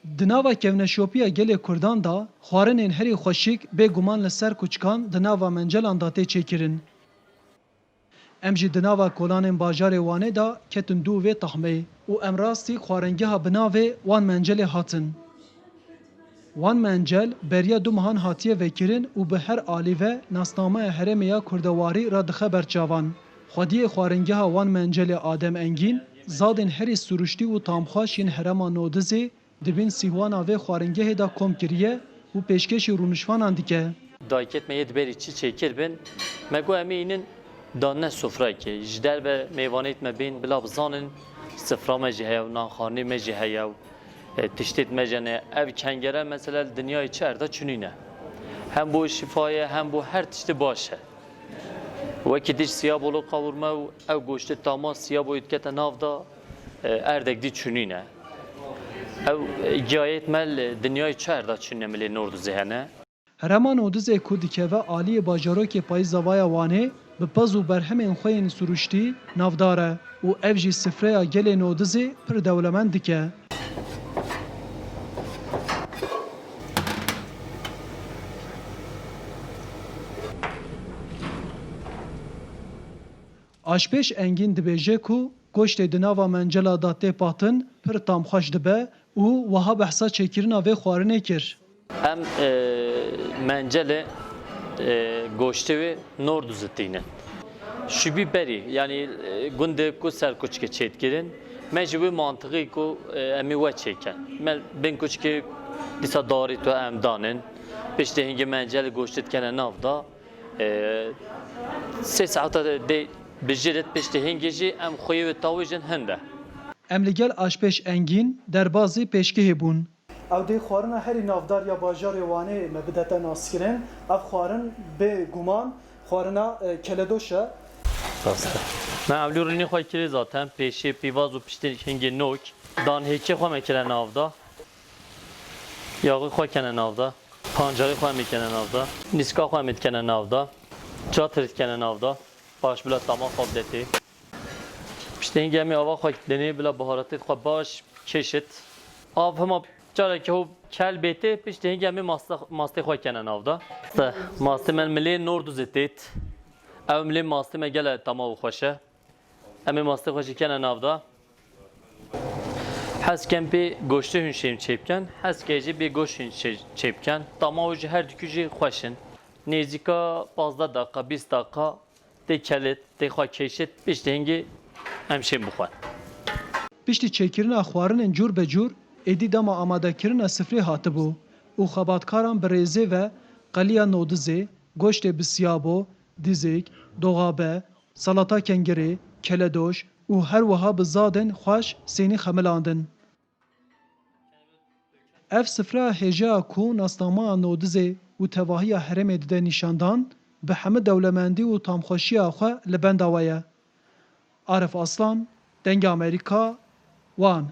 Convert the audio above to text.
Di nava kevneşopiya gelê Kurdan da xwarinên herî xweşik bêguman li ser kûçkan di nava mencelan da tê çêkirin. Em jî di nava kolanên bajarê Wanê da ketin dû vê texmeyê û em rastî xwaringeha binavê wan mencelê hatin. Wan mencel beriya du mehan hatiye vekirin û bi her alî ve nasnameya herêmê ya kurdewarî ra dixe berçavan. Xwediyê xwaringeha wan mencelê Adem Engîn, zadên herî süruştî û tamxweş yên herêma Nodizê dibin sîhwana vê xwaringehê da kom kiriye û pêşkêşî rûnişvanan dike. Dayket me yê berî çi çêkir bin, me got em ê înin danne sofrayekê. Ji derve mêvanê me bên bila bizanin sifra me jî heye û nanxanî me jî heye û tiştêt me jî ne. Ev kengere mesela dinyayê çi erda çûnîne. Hem bu şifaye hem bu her tiştî baş e. Wekî diş siya bolo qawurme û ev goştê tama siya boyê dikete nav da erdek dî çûnîne. Ew giyayet me dinyayê çi erda çûnîne milê Nordizê hene. Herêma Nodizê ku dikeve aliyê bajarokê payîza vaya Wanê bi pez û berhemên xwe yên süruştî navdar e û ev jî sifreya gelê Nodizê pir dewlemend dike. Aşpêş Engîn dibêje ku goştê di nava mencela da tê patin pir tamxweş dibe û wiha behsa çêkirina vê xwarinê kir. Em mencelê goştê wê Nordizê tînin. Şû bî berî yani gundê ku ser kûçikê çêtkirin, me ji wê mantiqî ku em ê we çêken. Me bên kûçikê dîsa darî tu em danin, piştî hingê mencelê goştê dikene nav da sê saeta dê bijirit piştî hingê jî em xweyê wê tawê jin hin de. Em li gel Aşpêş Engîn derbasî pêşkehê bûn. Ew dê xwarina herî navdar ya bajarê Wanê me bidete naskirin. Ev xwarin bê guman xwarina keledoş e. Rast e. Me evlûrînê xwe kirê zaten pêşê pîvaz û piştî hingê nok dan hêkê xwe me kire nav da. Yağı xwe kene nav da. Pancarê xwe me kene nav da. Nîska xwe me dikene nav da. Çatir dikene nav da. Baş bila tama xwe bidetê. Piştî hingê em ê ava xwe denê bila biharatê xwe baş keşit. Av hema carekî hû kel bêtê piştî hingê em ê mastê xwe kene nav da. Mastê me milê Nordizê têt. Ev milê mastê me gele tama û xweş e. Em ê mastê xwe jî kene nav da. Hezkem pê goştê hûn şêm çêbken, hezkê jî bê goşt hûn çêbken. Tama û jî her dikû jî xweş in. Nêzîka 15 daqiqa 20 daqiqa tê kelit, tê xwe keşit piştî hingê em şêm bixwen. Piştî çêkirina xwarinên cûr be cûr êdî dema amadekirina sifrê hatibû û xebatkaran bi rêzê ve qeliya Nodizê, goştê bi siyabo, dizêk, doxabe, salata kengerê, keledoş û her wiha bi zadên xweş sênî xemilandin. Ev sifreya hêjeya ku nasnameya Nodizê û tevahiya herêmê dide nîşandan bi hemû dewlemendî û tamxweşiya xwe li benda we ye. Arif Aslan, Dengê Amerîka, Wan.